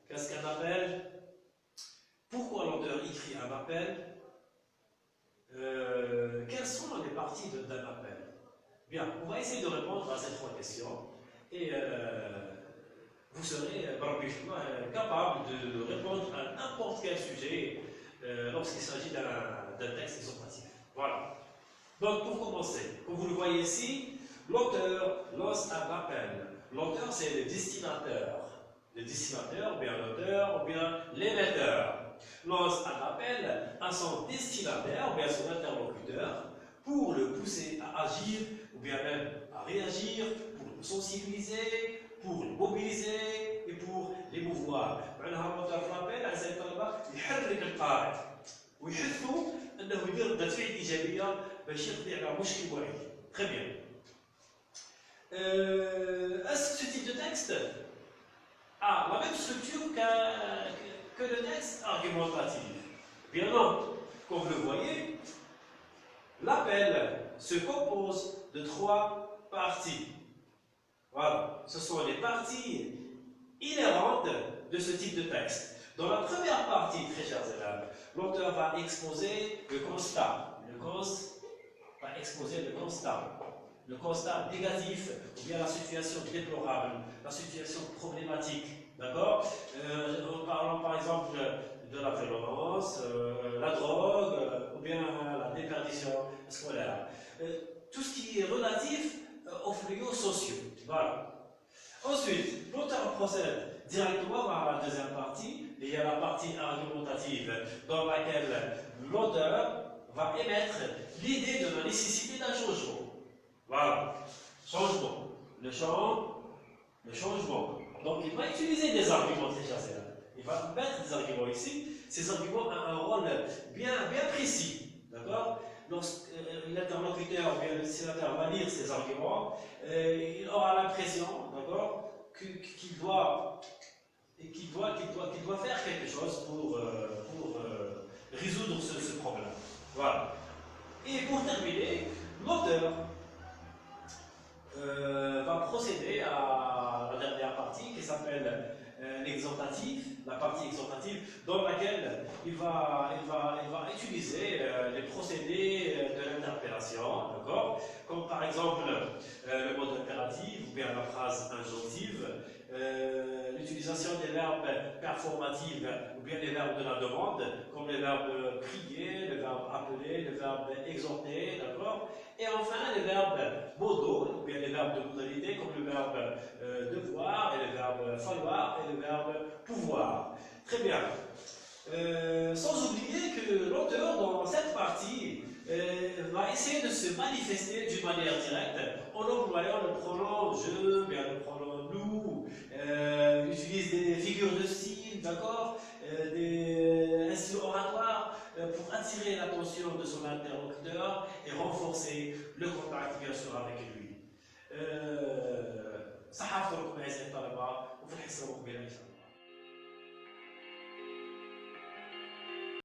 Qu'est-ce qu'un appel? Pourquoi l'auteur écrit un appel? Quelles sont les parties d'un appel? Bien, on va essayer de répondre à ces trois questions et vous serez capable de répondre à n'importe quel sujet lorsqu'il s'agit d'un texte exhortatif. Voilà. Donc, pour commencer, comme vous le voyez ici, l'auteur lance un appel. L'auteur, c'est le destinataire. Le destinataire, ou bien l'auteur, ou bien l'émetteur, lance un appel à son destinataire, ou bien à son interlocuteur, pour le pousser à agir, ou bien même à réagir, pour le sensibiliser, pour le mobiliser et pour l'émouvoir. معناها الموتور في لابيل اعزائي الطلبه يحرك القارئ ويحثه انه يدير ردة فعل ايجابيه باش يقضي على مشكل معين. Très bien. Est-ce que ce type de texte a la même structure que le texte argumentatif? Bien non. Comme vous le voyez, l'appel se compose de trois parties. Voilà, ce sont les parties inhérentes de ce type de texte. Dans la première partie, très chers élèves, l'auteur va exposer le constat. Va exposer le constat négatif, ou bien la situation déplorable, la situation problématique. D'accord? En parlant par exemple de la violence, la drogue, ou bien la déperdition scolaire. Tout ce qui est relatif aux fléaux sociaux. Voilà. Ensuite, l'auteur procède directement vers la deuxième partie. Il y a la partie argumentative dans laquelle l'auteur va émettre l'idée de la nécessité d'un changement. Voilà. Changement. Le changement. Donc, il va utiliser des arguments, très chers élèves. Il va mettre des arguments ici. Ces arguments ont un rôle bien précis. D'accord? Lorsque l'interlocuteur ou bien le destinataire va lire ces arguments, il aura l'impression, d'accord, qu'il doit faire quelque chose pour résoudre ce problème. Voilà. Et pour terminer, l'auteur va procéder à la dernière partie qui s'appelle l'exhortatif, la partie exhortative, dans laquelle il va utiliser les procédés de l'interpellation, d'accord? Comme par exemple le mode impératif ou bien la phrase injonctive, l'utilisation des verbes performatifs ou bien les verbes de la demande, comme les verbes prier, le verbe appeler, le verbe exhorter, d'accord? Et enfin les verbes modaux, ou bien les verbes de modalité, comme le verbe devoir et le verbe falloir et le verbe pouvoir. Très bien. Sans oublier que l'auteur, dans cette partie, va essayer de se manifester d'une manière directe en employant le pronom je, bien le pronom nous, il utilise des figures de style, d'accord, des styles oratoires pour attirer l'attention de son interlocuteur et renforcer le contact bien sûr avec lui. صحافة لكم أعزائي الطلبة وفي الحصة المقبلة إن شاء الله.